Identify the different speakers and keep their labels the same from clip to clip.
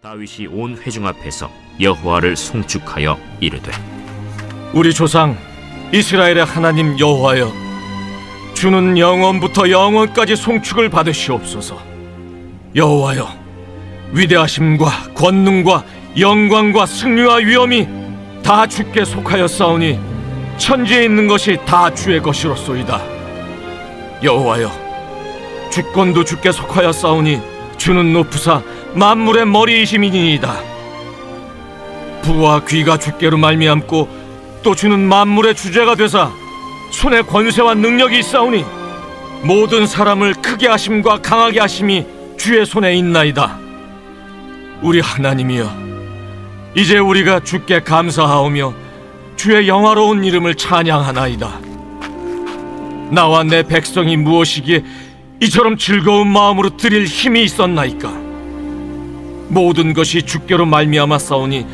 Speaker 1: 다윗이 온 회중 앞에서 여호와를 송축하여 이르되,
Speaker 2: 우리 조상 이스라엘의 하나님 여호와여, 주는 영원부터 영원까지 송축을 받으시옵소서. 여호와여, 위대하심과 권능과 영광과 승리와 위엄이 다 주께 속하였사오니 천지에 있는 것이 다 주의 것이로소이다. 여호와여, 주권도 주께 속하였사오니 주는 높으사 만물의 머리이심이니이다. 부와 귀가 주께로 말미암고 또 주는 만물의 주제가 되사 손에 권세와 능력이 있사오니 모든 사람을 크게 하심과 강하게 하심이 주의 손에 있나이다. 우리 하나님이여, 이제 우리가 주께 감사하오며 주의 영화로운 이름을 찬양하나이다. 나와 내 백성이 무엇이기에 이처럼 즐거운 마음으로 드릴 힘이 있었나이까? 모든 것이 주께로 말미암았사오니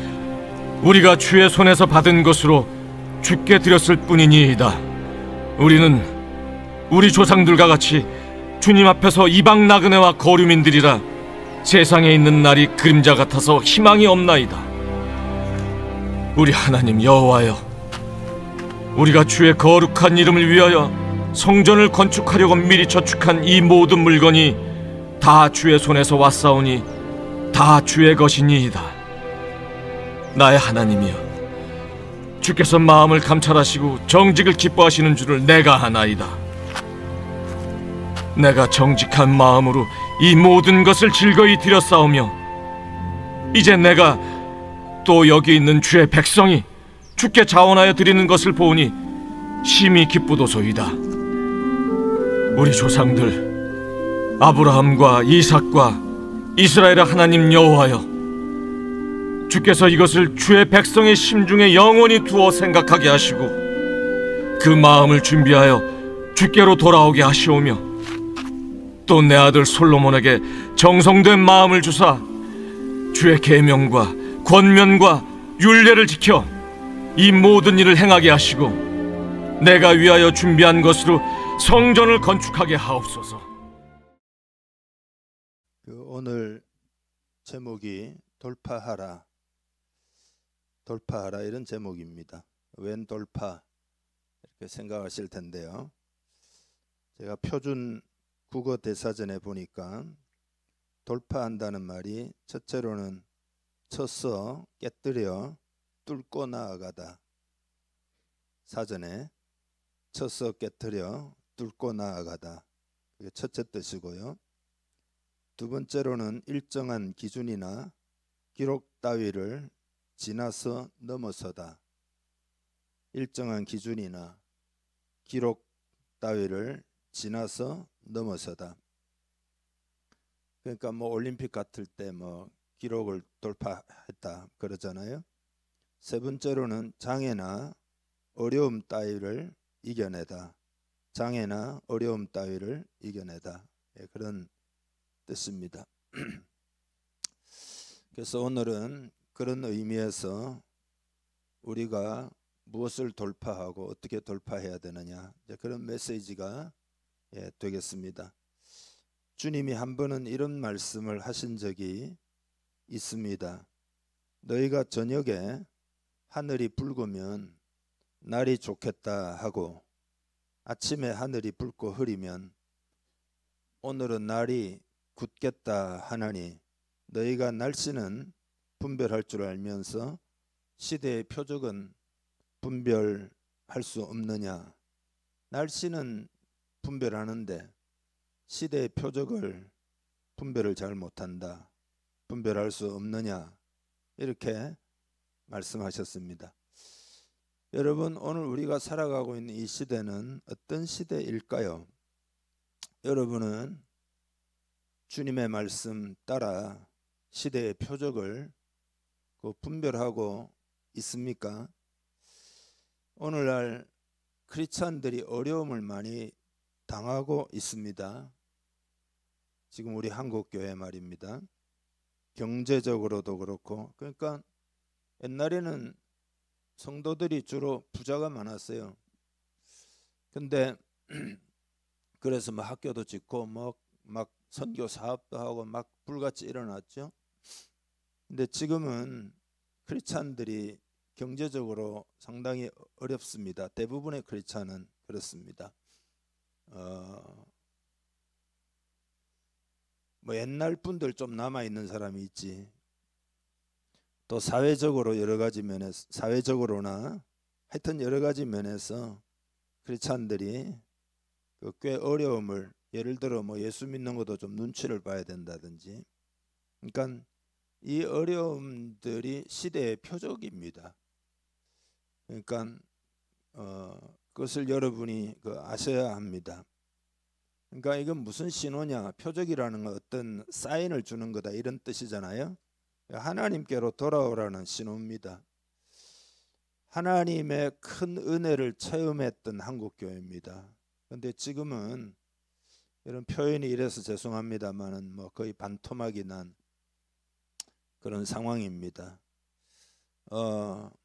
Speaker 2: 우리가 주의 손에서 받은 것으로 주께 드렸을 뿐이니이다. 우리는 우리 조상들과 같이 주님 앞에서 이방 나그네와 거류민들이라 세상에 있는 날이 그림자 같아서 희망이 없나이다. 우리 하나님 여호와여, 우리가 주의 거룩한 이름을 위하여 성전을 건축하려고 미리 저축한 이 모든 물건이 다 주의 손에서 왔사오니 다 주의 것이니이다. 나의 하나님이여, 주께서 마음을 감찰하시고 정직을 기뻐하시는 줄을 내가 아나이다. 내가 정직한 마음으로 이 모든 것을 즐거이 드렸사오며 이제 내가 또 여기 있는 주의 백성이 주께 자원하여 드리는 것을 보니 심히 기쁘도소이다. 우리 조상들 아브라함과 이삭과 이스라엘의 하나님 여호와여, 주께서 이것을 주의 백성의 심중에 영원히 두어 생각하게 하시고 그 마음을 준비하여 주께로 돌아오게 하시오며 또 내 아들 솔로몬에게 정성된 마음을 주사 주의 계명과 권면과 율례를 지켜 이 모든 일을 행하게 하시고 내가 위하여 준비한 것으로 성전을 건축하게 하옵소서.
Speaker 3: 오늘 제목이 돌파하라 이런 제목입니다. 웬 돌파 이렇게 생각하실 텐데요. 제가 표준 국어 대사전에 보니까 돌파한다는 말이 첫째로는 쳐서 깨뜨려 뚫고 나아가다. 사전에 쳐서 깨뜨려 뚫고 나아가다, 그게 첫째 뜻이고요. 두 번째로는 일정한 기준이나 기록 따위를 지나서 넘어서다. 일정한 기준이나 기록 따위를 지나서 넘어서다. 그러니까 뭐 올림픽 같을 때 뭐 기록을 돌파했다 그러잖아요. 세 번째로는 장애나 어려움 따위를 이겨내다. 장애나 어려움 따위를 이겨내다. 그런 뜻입니다. 그래서 오늘은 그런 의미에서 우리가 무엇을 돌파하고 어떻게 돌파해야 되느냐, 그런 메시지가 되겠습니다. 주님이 한 번은 이런 말씀을 하신 적이 있습니다. 너희가 저녁에 하늘이 붉으면 날이 좋겠다 하고 아침에 하늘이 붉고 흐리면 오늘은 날이 굳겠다 하나니 너희가 날씨는 분별할 줄 알면서 시대의 표적은 분별할 수 없느냐. 날씨는 분별하는데 시대의 표적을 분별을 잘 못한다. 분별할 수 없느냐, 이렇게 말씀하셨습니다. 여러분, 오늘 우리가 살아가고 있는 이 시대는 어떤 시대일까요? 여러분은 주님의 말씀 따라 시대의 표적을 분별하고 있습니까? 오늘날 크리스찬들이 어려움을 많이 당하고 있습니다. 지금 우리 한국교회 말입니다. 경제적으로도 그렇고, 그러니까 옛날에는 성도들이 주로 부자가 많았어요. 근데 그래서 막 학교도 짓고 막 선교 사업도 하고 막 불같이 일어났죠. 근데 지금은 크리스찬들이 경제적으로 상당히 어렵습니다. 대부분의 크리스찬은 그렇습니다. 뭐 옛날 분들 좀 남아 있는 사람이 있지. 또 사회적으로 여러 가지 면에서, 사회적으로나 하여튼 여러 가지 면에서 크리스찬들이 꽤 어려움을, 예를 들어 뭐 예수 믿는 것도 좀 눈치를 봐야 된다든지, 그러니까 이 어려움들이 시대의 표적입니다. 그러니까 그것을 여러분이 아셔야 합니다. 그러니까 이건 무슨 신호냐? 표적이라는 건 어떤 사인을 주는 거다, 이런 뜻이잖아요. 하나님께로 돌아오라는 신호입니다. 하나님의 큰 은혜를 체험했던 한국교회입니다. 그런데 지금은, 이런 표현이 이래서 죄송합니다만은 뭐 거의 반토막이 난 그런 상황입니다.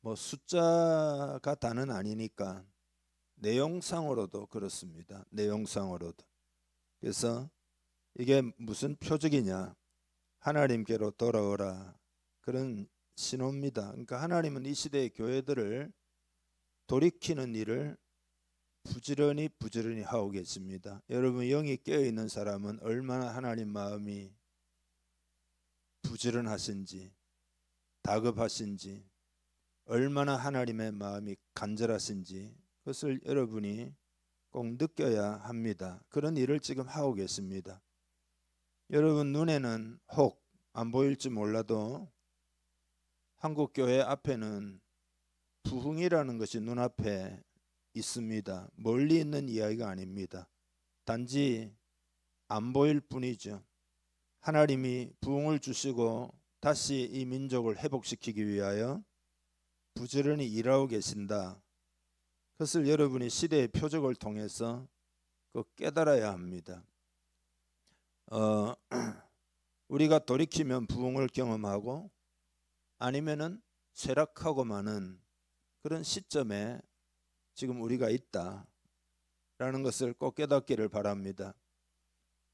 Speaker 3: 뭐 숫자가 다는 아니니까 내용상으로도 그렇습니다. 내용상으로도. 그래서 이게 무슨 표적이냐? 하나님께로 돌아오라, 그런 신호입니다. 그러니까 하나님은 이 시대의 교회들을 돌이키는 일을 부지런히 하고 계십니다. 여러분, 영이 깨어있는 사람은 얼마나 하나님 마음이 부지런하신지, 다급하신지, 얼마나 하나님의 마음이 간절하신지 그것을 여러분이 꼭 느껴야 합니다. 그런 일을 지금 하고 계십니다. 여러분 눈에는 혹 안 보일지 몰라도 한국교회 앞에는 부흥이라는 것이 눈앞에 있습니다. 멀리 있는 이야기가 아닙니다. 단지 안 보일 뿐이죠. 하나님이 부흥을 주시고 다시 이 민족을 회복시키기 위하여 부지런히 일하고 계신다. 그것을 여러분이 시대의 표적을 통해서 깨달아야 합니다. 우리가 돌이키면 부흥을 경험하고 아니면은 쇠락하고 마는 그런 시점에 지금 우리가 있다라는 것을 꼭 깨닫기를 바랍니다.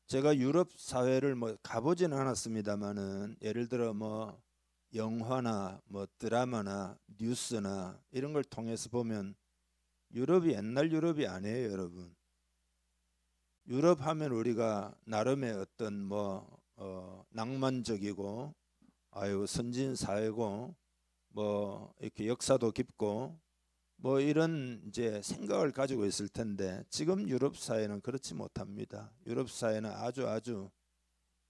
Speaker 3: 제가 유럽 사회를 뭐 가보지는 않았습니다만은, 예를 들어 뭐 영화나 뭐 드라마나 뉴스나 이런 걸 통해서 보면 유럽이 옛날 유럽이 아니에요, 여러분. 유럽 하면 우리가 나름의 어떤 뭐 낭만적이고 아유 선진 사회고 뭐 이렇게 역사도 깊고 뭐 이런 이제 생각을 가지고 있을 텐데, 지금 유럽 사회는 그렇지 못합니다. 유럽 사회는 아주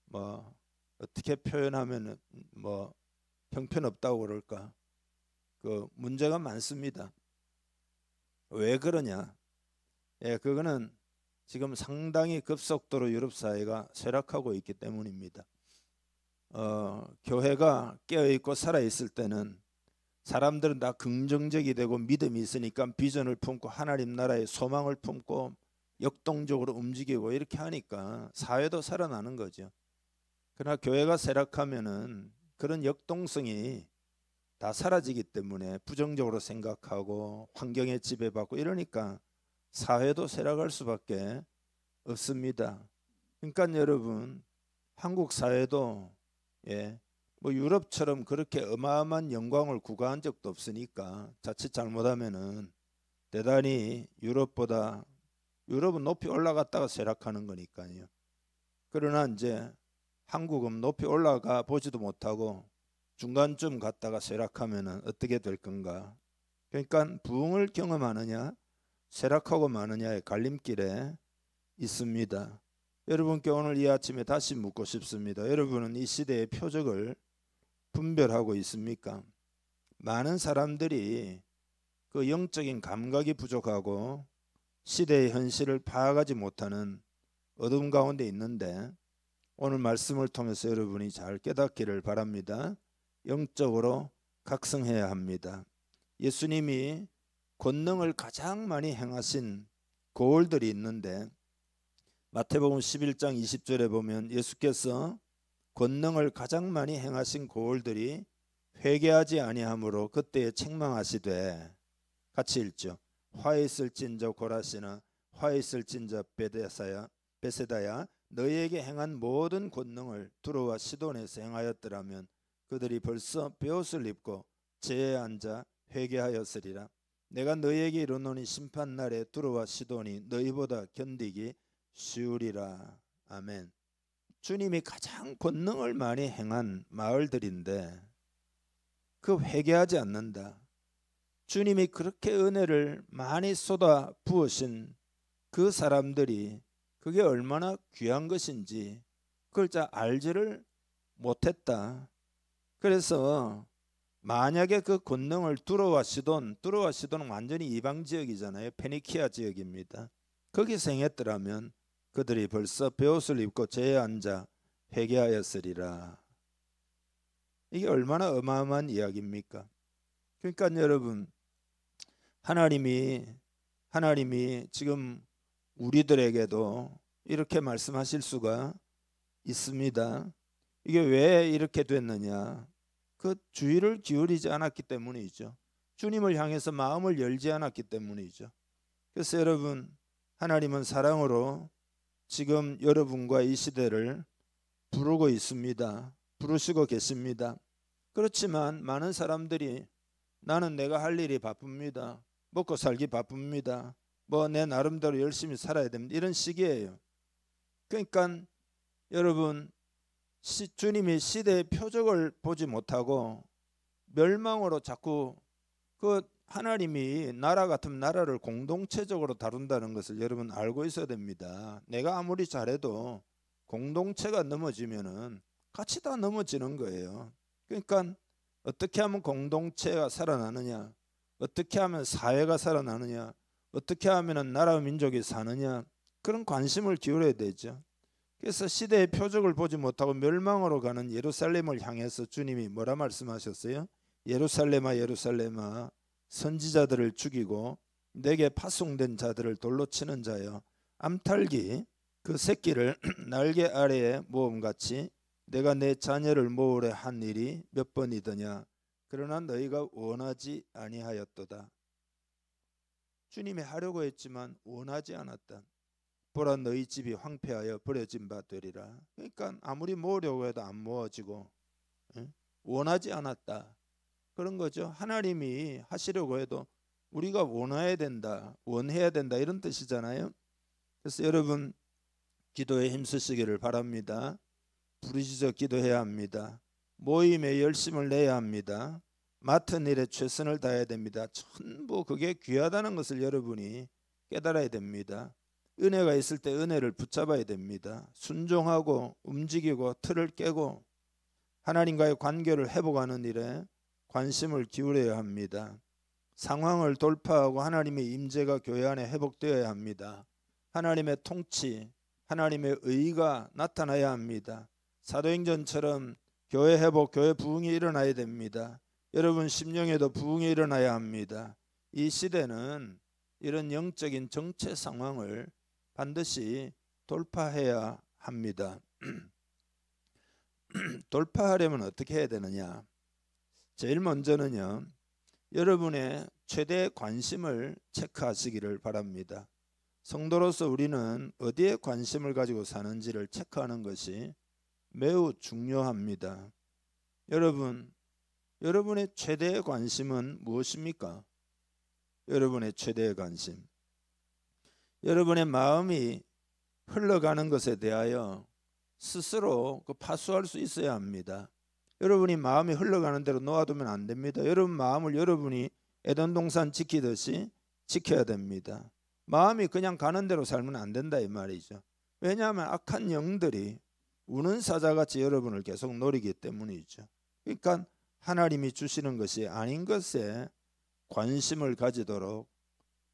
Speaker 3: 뭐 어떻게 표현하면 뭐 형편없다고 그럴까, 문제가 많습니다. 왜 그러냐? 예, 그거는 지금 상당히 급속도로 유럽 사회가 쇠락하고 있기 때문입니다. 교회가 깨어있고 살아있을 때는 사람들은 다 긍정적이 되고 믿음이 있으니까 비전을 품고 하나님 나라의 소망을 품고 역동적으로 움직이고 이렇게 하니까 사회도 살아나는 거죠. 그러나 교회가 쇠락하면은 그런 역동성이 다 사라지기 때문에 부정적으로 생각하고 환경에 지배받고 이러니까 사회도 쇠락할 수밖에 없습니다. 그러니까 여러분, 한국 사회도 뭐 유럽처럼 그렇게 어마어마한 영광을 구가한 적도 없으니까 자칫 잘못하면은 대단히 유럽은 높이 올라갔다가 쇠락하는 거니까요. 그러나 이제 한국은 높이 올라가 보지도 못하고 중간쯤 갔다가 쇠락하면은 어떻게 될 건가? 그러니까 부흥을 경험하느냐 쇠락하고 마느냐의 갈림길에 있습니다. 여러분께 오늘 이 아침에 다시 묻고 싶습니다. 여러분은 이 시대의 표적을 분별하고 있습니까? 많은 사람들이 그 영적인 감각이 부족하고 시대의 현실을 파악하지 못하는 어둠 가운데 있는데, 오늘 말씀을 통해서 여러분이 잘 깨닫기를 바랍니다. 영적으로 각성해야 합니다. 예수님이 권능을 가장 많이 행하신 고을들이 있는데, 마태복음 11장 20절에 보면 예수께서 권능을 가장 많이 행하신 고을들이 회개하지 아니하므로 그때에 책망하시되, 같이 읽죠. 화에 있을진저 고라시나 화에 있을진저 베세다야 너희에게 행한 모든 권능을 두로와 시돈에서 행하였더라면 그들이 벌써 베옷을 입고 제에 앉아 회개하였으리라. 내가 너희에게 이르노니 심판날에 두로와 시돈이 너희보다 견디기 쉬우리라. 아멘. 주님이 가장 권능을 많이 행한 마을들인데 그 회개하지 않는다. 주님이 그렇게 은혜를 많이 쏟아 부으신 그 사람들이 그게 얼마나 귀한 것인지 그걸 잘 알지를 못했다. 그래서 만약에 그 권능을 두로와 시돈은 완전히 이방 지역이잖아요. 페니키아 지역입니다. 거기서 행했더라면 그들이 벌써 베옷을 입고 제에 앉아 회개하였으리라. 이게 얼마나 어마어마한 이야기입니까? 그러니까 여러분, 하나님이 지금 우리들에게도 이렇게 말씀하실 수가 있습니다. 이게 왜 이렇게 됐느냐? 그 주의를 기울이지 않았기 때문이죠. 주님을 향해서 마음을 열지 않았기 때문이죠. 그래서 여러분, 하나님은 사랑으로 지금 여러분과 이 시대를 부르고 있습니다. 부르시고 계십니다. 그렇지만 많은 사람들이 나는 내가 할 일이 바쁩니다. 먹고 살기 바쁩니다. 뭐 내 나름대로 열심히 살아야 됩니다. 이런 식이에요. 그러니까 여러분, 주님이 시대의 표적을 보지 못하고 멸망으로 자꾸 그 하나님이 나라 같은 나라를 공동체적으로 다룬다는 것을 여러분 알고 있어야 됩니다. 내가 아무리 잘해도 공동체가 넘어지면은 같이 다 넘어지는 거예요. 그러니까 어떻게 하면 공동체가 살아나느냐, 어떻게 하면 사회가 살아나느냐, 어떻게 하면 나라 민족이 사느냐, 그런 관심을 기울여야 되죠. 그래서 시대의 표적을 보지 못하고 멸망으로 가는 예루살렘을 향해서 주님이 뭐라 말씀하셨어요? 예루살렘아 예루살렘아 선지자들을 죽이고 내게 파송된 자들을 돌로 치는 자여, 암탉이 그 새끼를 날개 아래에 모음같이 내가 내 자녀를 모으려 한 일이 몇 번이더냐. 그러나 너희가 원하지 아니하였도다. 주님이 하려고 했지만 원하지 않았다. 보라 너희 집이 황폐하여 버려진 바 되리라. 그러니까 아무리 모으려고 해도 안 모아지고 원하지 않았다. 그런 거죠. 하나님이 하시려고 해도 우리가 원해야 된다, 원해야 된다, 이런 뜻이잖아요. 그래서 여러분 기도에 힘쓰시기를 바랍니다. 부르짖어 기도해야 합니다. 모임에 열심을 내야 합니다. 맡은 일에 최선을 다해야 됩니다. 전부 그게 귀하다는 것을 여러분이 깨달아야 됩니다. 은혜가 있을 때 은혜를 붙잡아야 됩니다. 순종하고 움직이고 틀을 깨고 하나님과의 관계를 회복하는 일에 관심을 기울여야 합니다. 상황을 돌파하고 하나님의 임재가 교회 안에 회복되어야 합니다. 하나님의 통치, 하나님의 의가 나타나야 합니다. 사도행전처럼 교회 회복, 교회 부흥이 일어나야 됩니다. 여러분 심령에도 부흥이 일어나야 합니다. 이 시대는 이런 영적인 정체 상황을 반드시 돌파해야 합니다. 돌파하려면 어떻게 해야 되느냐? 제일 먼저는요, 여러분의 최대 관심을 체크하시기를 바랍니다. 성도로서 우리는 어디에 관심을 가지고 사는지를 체크하는 것이 매우 중요합니다. 여러분의 최대의 관심은 무엇입니까? 여러분의 최대의 관심. 여러분의 마음이 흘러가는 것에 대하여 스스로 파수할 수 있어야 합니다. 여러분이 마음이 흘러가는 대로 놓아두면 안 됩니다. 여러분 마음을 여러분이 에덴 동산 지키듯이 지켜야 됩니다. 마음이 그냥 가는 대로 살면 안 된다 이 말이죠. 왜냐하면 악한 영들이 우는 사자같이 여러분을 계속 노리기 때문이죠. 그러니까 하나님이 주시는 것이 아닌 것에 관심을 가지도록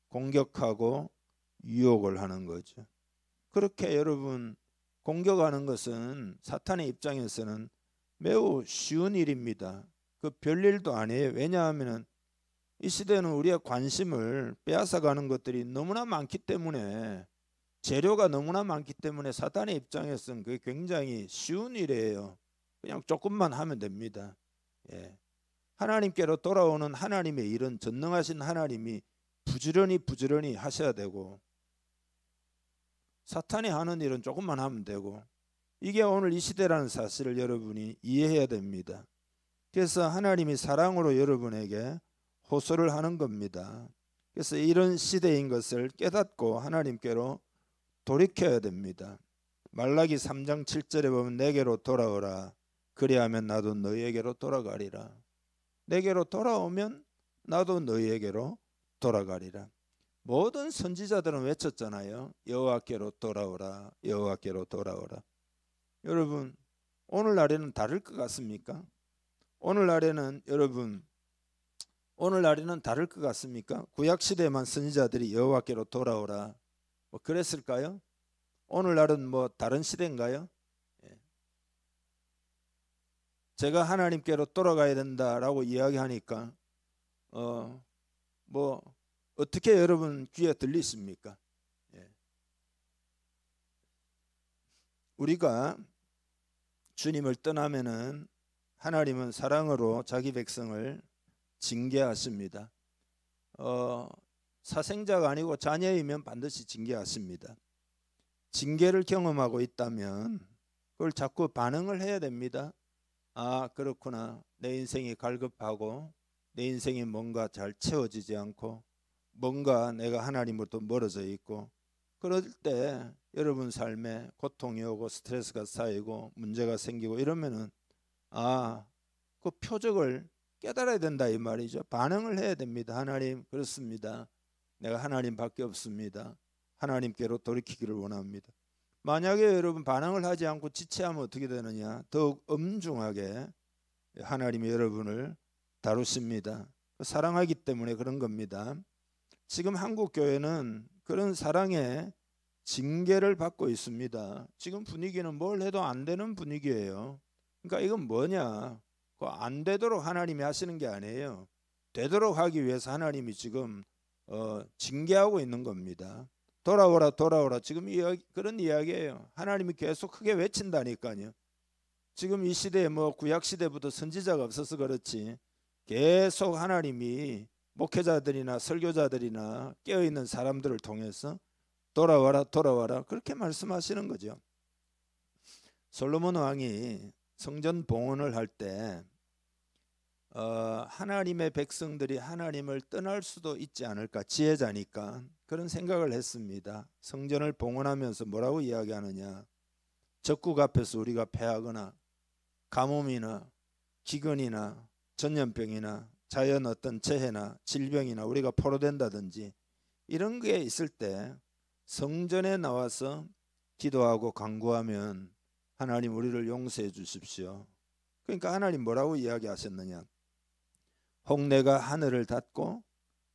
Speaker 3: 공격하고 유혹을 하는 거죠. 그렇게 여러분 공격하는 것은 사탄의 입장에서는 매우 쉬운 일입니다. 그 별일도 아니에요. 왜냐하면 이 시대는 우리의 관심을 빼앗아가는 것들이 너무나 많기 때문에, 재료가 너무나 많기 때문에 사탄의 입장에서는 그게 굉장히 쉬운 일이에요. 그냥 조금만 하면 됩니다. 예. 하나님께로 돌아오는 하나님의 일은 전능하신 하나님이 부지런히 하셔야 되고, 사탄이 하는 일은 조금만 하면 되고, 이게 오늘 이 시대라는 사실을 여러분이 이해해야 됩니다. 그래서 하나님이 사랑으로 여러분에게 호소를 하는 겁니다. 그래서 이런 시대인 것을 깨닫고 하나님께로 돌이켜야 됩니다. 말라기 3장 7절에 보면 내게로 돌아오라. 그리하면 나도 너희에게로 돌아가리라. 내게로 돌아오면 나도 너희에게로 돌아가리라. 모든 선지자들은 외쳤잖아요. 여호와께로 돌아오라. 여호와께로 돌아오라. 여러분, 오늘날에는 다를 것 같습니까? 오늘날에는 다를 것 같습니까? 구약시대에만 선지자들이 여호와께로 돌아오라 뭐 그랬을까요? 오늘날은 뭐 다른 시대인가요? 제가 하나님께로 돌아가야 된다라고 이야기하니까 뭐 어떻게 여러분 귀에 들리십니까? 우리가 주님을 떠나면은 하나님은 사랑으로 자기 백성을 징계하십니다. 사생자가 아니고 자녀이면 반드시 징계하십니다. 징계를 경험하고 있다면 그걸 자꾸 반응을 해야 됩니다. 아, 그렇구나. 내 인생이 갈급하고 내 인생이 뭔가 잘 채워지지 않고 뭔가 내가 하나님으로부터 멀어져 있고, 그럴 때 여러분 삶에 고통이 오고 스트레스가 쌓이고 문제가 생기고 이러면은 그 표적을 깨달아야 된다 이 말이죠. 반응을 해야 됩니다. 하나님, 그렇습니다. 내가 하나님밖에 없습니다. 하나님께로 돌이키기를 원합니다. 만약에 여러분 반응을 하지 않고 지체하면 어떻게 되느냐? 더욱 엄중하게 하나님이 여러분을 다루십니다. 사랑하기 때문에 그런 겁니다. 지금 한국 교회는 그런 사랑의 징계를 받고 있습니다. 지금 분위기는 뭘 해도 안 되는 분위기예요. 그러니까 이건 뭐냐? 안 되도록 하나님이 하시는 게 아니에요. 되도록 하기 위해서 하나님이 지금 징계하고 있는 겁니다. 돌아오라 돌아오라, 지금 그런 이야기예요. 하나님이 계속 크게 외친다니까요. 지금 이 시대에 뭐 구약 시대부터 선지자가 없어서 그렇지 계속 하나님이 목회자들이나 설교자들이나 깨어있는 사람들을 통해서 돌아와라 돌아와라 그렇게 말씀하시는 거죠. 솔로몬 왕이 성전 봉헌을 할 때 하나님의 백성들이 하나님을 떠날 수도 있지 않을까, 지혜자니까 그런 생각을 했습니다. 성전을 봉헌하면서 뭐라고 이야기하느냐? 적국 앞에서 우리가 패하거나 가뭄이나 기근이나 전염병이나 자연 어떤 재해나 질병이나 우리가 포로된다든지 이런 게 있을 때 성전에 나와서 기도하고 간구하면 하나님 우리를 용서해 주십시오. 그러니까 하나님 뭐라고 이야기하셨느냐? 혹 내가 하늘을 닫고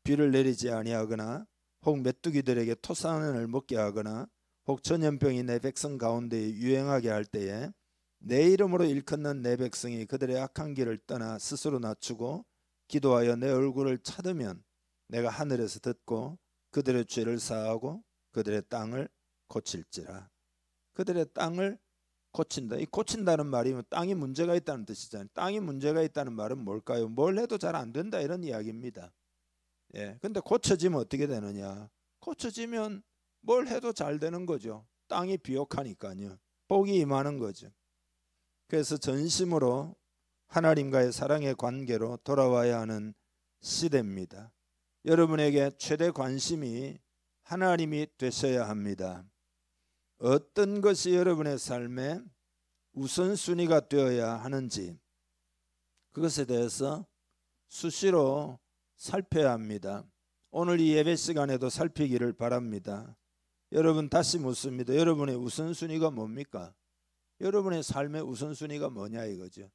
Speaker 3: 비를 내리지 아니하거나 혹 메뚜기들에게 토산을 먹게 하거나 혹 전염병이 내 백성 가운데 유행하게 할 때에 내 이름으로 일컫는 내 백성이 그들의 악한 길을 떠나 스스로 낮추고 기도하여 내 얼굴을 찾으면 내가 하늘에서 듣고 그들의 죄를 사하고 그들의 땅을 고칠지라. 그들의 땅을 고친다. 이 고친다는 말이 땅이 문제가 있다는 뜻이잖아요. 땅이 문제가 있다는 말은 뭘까요? 뭘 해도 잘 안 된다 이런 이야기입니다. 근데 고쳐지면 어떻게 되느냐? 고쳐지면 뭘 해도 잘 되는 거죠. 땅이 비옥하니까요. 복이 임하는 거죠. 그래서 전심으로 하나님과의 사랑의 관계로 돌아와야 하는 시대입니다. 여러분에게 최대 관심이 하나님이 되셔야 합니다. 어떤 것이 여러분의 삶에 우선순위가 되어야 하는지 그것에 대해서 수시로 살펴야 합니다. 오늘 이 예배 시간에도 살피기를 바랍니다. 여러분 다시 묻습니다. 여러분의 우선순위가 뭡니까? 여러분의 삶의 우선순위가 뭐냐 이거죠.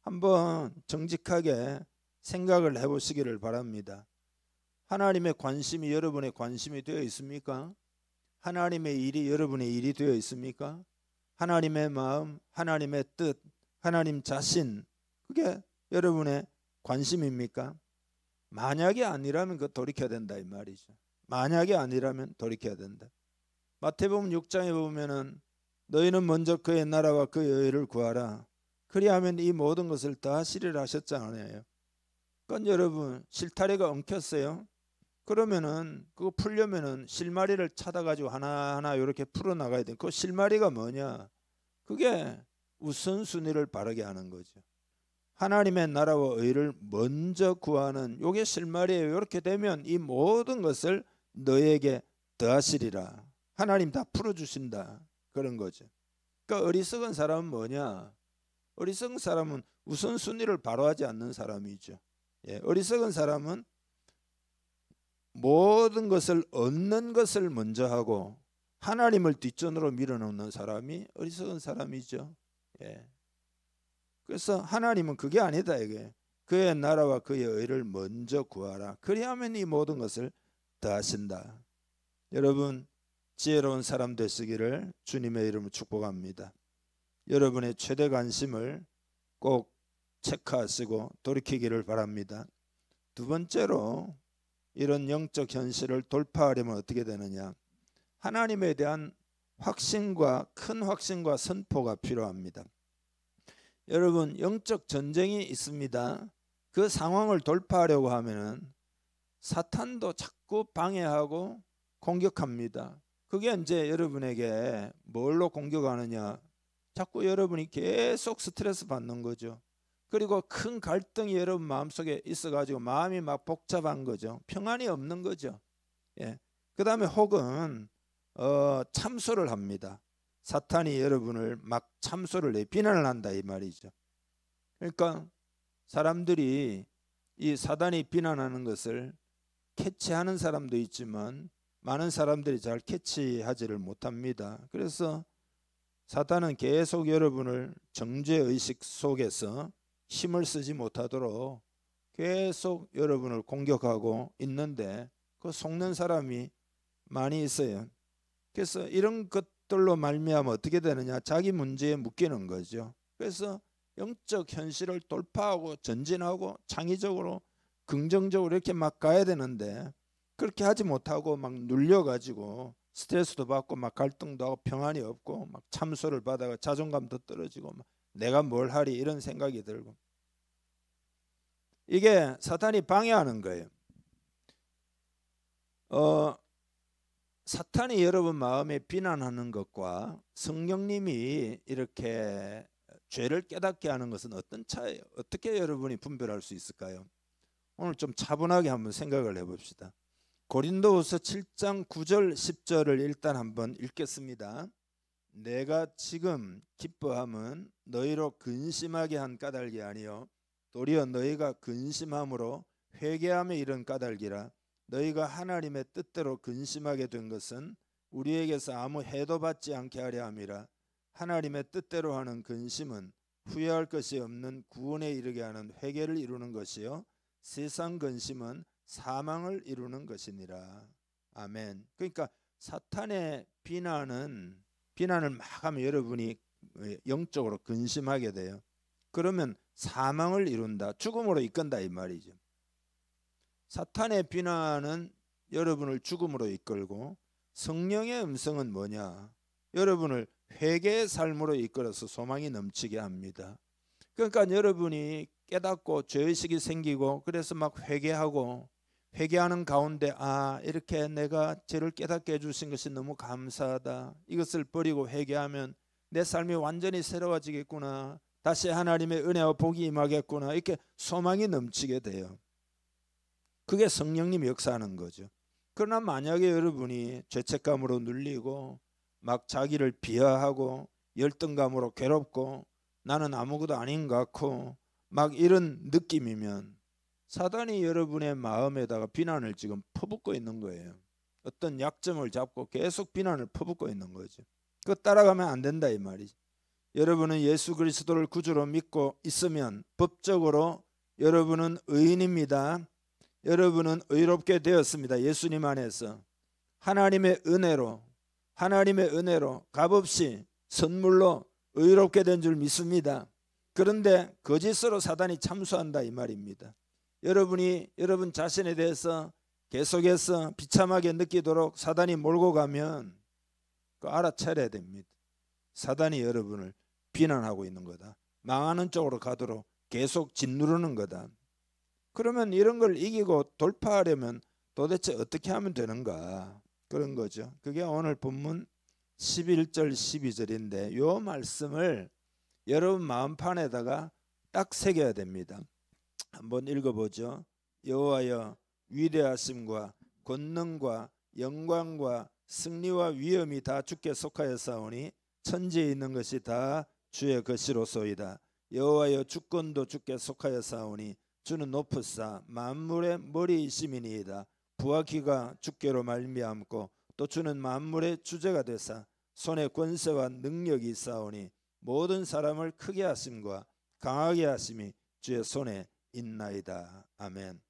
Speaker 3: 한번 정직하게 생각을 해보시기를 바랍니다. 하나님의 관심이 여러분의 관심이 되어 있습니까? 하나님의 일이 여러분의 일이 되어 있습니까? 하나님의 마음, 하나님의 뜻, 하나님 자신, 그게 여러분의 관심입니까? 만약에 아니라면 그거 돌이켜야 된다 이 말이죠. 만약에 아니라면 돌이켜야 된다. 마태복음 6장에 보면은 너희는 먼저 그의 나라와 그의 의를 구하라. 그리하면 이 모든 것을 다 하시리라 하셨잖아요. 그건 여러분 실타래가 엉켰어요. 그러면은 그거 풀려면은 실마리를 찾아가지고 하나하나 이렇게 풀어나가야 돼. 그 실마리가 뭐냐? 그게 우선순위를 바르게 하는 거죠. 하나님의 나라와 의를 먼저 구하는 요게 실말이에요. 이렇게 되면 이 모든 것을 너에게 더하시리라. 하나님 다 풀어주신다. 그런 거죠. 그러니까 어리석은 사람은 뭐냐? 어리석은 사람은 우선순위를 바로 하지 않는 사람이죠. 예, 어리석은 사람은 모든 것을 얻는 것을 먼저 하고 하나님을 뒷전으로 밀어넣는 사람이 어리석은 사람이죠. 예. 그래서 하나님은 그게 아니다 이게. 그의 나라와 그의 의를 먼저 구하라. 그리하면 이 모든 것을 더하신다. 여러분 지혜로운 사람 되시기를 주님의 이름으로 축복합니다. 여러분의 최대 관심을 꼭 체크하시고 돌이키기를 바랍니다. 두 번째로 이런 영적 현실을 돌파하려면 어떻게 되느냐? 하나님에 대한 확신과 큰 확신과 선포가 필요합니다. 여러분 영적 전쟁이 있습니다. 그 상황을 돌파하려고 하면은 사탄도 자꾸 방해하고 공격합니다. 그게 이제 여러분에게 뭘로 공격하느냐? 자꾸 여러분이 계속 스트레스 받는 거죠. 그리고 큰 갈등이 여러분 마음속에 있어가지고 마음이 막 복잡한 거죠. 평안이 없는 거죠. 예. 그 다음에 혹은 참소를 합니다. 사탄이 여러분을 막 참소를 해 비난을 한다 이 말이죠. 그러니까 사람들이 이 사단이 비난하는 것을 캐치하는 사람도 있지만 많은 사람들이 잘 캐치하지를 못합니다. 그래서 사탄은 계속 여러분을 정죄의식 속에서 힘을 쓰지 못하도록 계속 여러분을 공격하고 있는데 그 속는 사람이 많이 있어요. 그래서 이런 것들로 말미암아 어떻게 되느냐? 자기 문제에 묶이는 거죠. 그래서 영적 현실을 돌파하고 전진하고 창의적으로 긍정적으로 이렇게 막 가야 되는데 그렇게 하지 못하고 막 눌려가지고 스트레스도 받고 막 갈등도 하고 평안이 없고 막 참소를 받아가 자존감도 떨어지고 막 내가 뭘 하리 이런 생각이 들고 이게 사탄이 방해하는 거예요. 사탄이 여러분 마음에 비난하는 것과 성령님이 이렇게 죄를 깨닫게 하는 것은 어떤 차이예요? 어떻게 여러분이 분별할 수 있을까요? 오늘 좀 차분하게 한번 생각을 해봅시다. 고린도후서 7장 9절 10절을 일단 한번 읽겠습니다. 내가 지금 기뻐함은 너희로 근심하게 한 까닭이 아니요 도리어 너희가 근심함으로 회개함에 이른 까닭이라. 너희가 하나님의 뜻대로 근심하게 된 것은 우리에게서 아무 해도 받지 않게 하려 함이라. 하나님의 뜻대로 하는 근심은 후회할 것이 없는 구원에 이르게 하는 회개를 이루는 것이요 세상 근심은 사망을 이루는 것이니라. 아멘. 그러니까 사탄의 비난을 막 하면 여러분이 영적으로 근심하게 돼요. 그러면 사망을 이룬다. 죽음으로 이끈다 이 말이죠. 사탄의 비난은 여러분을 죽음으로 이끌고 성령의 음성은 뭐냐? 여러분을 회개의 삶으로 이끌어서 소망이 넘치게 합니다. 그러니까 여러분이 깨닫고 죄의식이 생기고 그래서 막 회개하고 회개하는 가운데 이렇게 내가 죄를 깨닫게 해주신 것이 너무 감사하다. 이것을 버리고 회개하면 내 삶이 완전히 새로워지겠구나. 다시 하나님의 은혜와 복이 임하겠구나. 이렇게 소망이 넘치게 돼요. 그게 성령님이 역사하는 거죠. 그러나 만약에 여러분이 죄책감으로 눌리고 막 자기를 비하하고 열등감으로 괴롭고 나는 아무것도 아닌 것 같고 막 이런 느낌이면 사단이 여러분의 마음에다가 비난을 지금 퍼붓고 있는 거예요. 어떤 약점을 잡고 계속 비난을 퍼붓고 있는 거죠. 그거 따라가면 안 된다 이 말이죠. 여러분은 예수 그리스도를 구주로 믿고 있으면 법적으로 여러분은 의인입니다. 여러분은 의롭게 되었습니다. 예수님 안에서 하나님의 은혜로 값없이 선물로 의롭게 된 줄 믿습니다. 그런데 거짓으로 사단이 참수한다 이 말입니다. 여러분이 여러분 자신에 대해서 계속해서 비참하게 느끼도록 사단이 몰고 가면 그거 알아차려야 됩니다. 사단이 여러분을 비난하고 있는 거다. 망하는 쪽으로 가도록 계속 짓누르는 거다. 그러면 이런 걸 이기고 돌파하려면 도대체 어떻게 하면 되는가? 그런 거죠. 그게 오늘 본문 11절 12절인데 요 말씀을 여러분 마음판에다가 딱 새겨야 됩니다. 한번 읽어보죠. 여호와여 위대하심과 권능과 영광과 승리와 위엄이 다 주께 속하였사오니 천지에 있는 것이 다 주의 것이로소이다. 여호와여 주권도 주께 속하였사오니 주는 높으사 만물의 머리이심이니이다. 부와 기가 주께로 말미암고 또 주는 만물의 주제가 되사 손에 권세와 능력이 있사오니 모든 사람을 크게 하심과 강하게 하심이 주의 손에 있나이다. 아멘.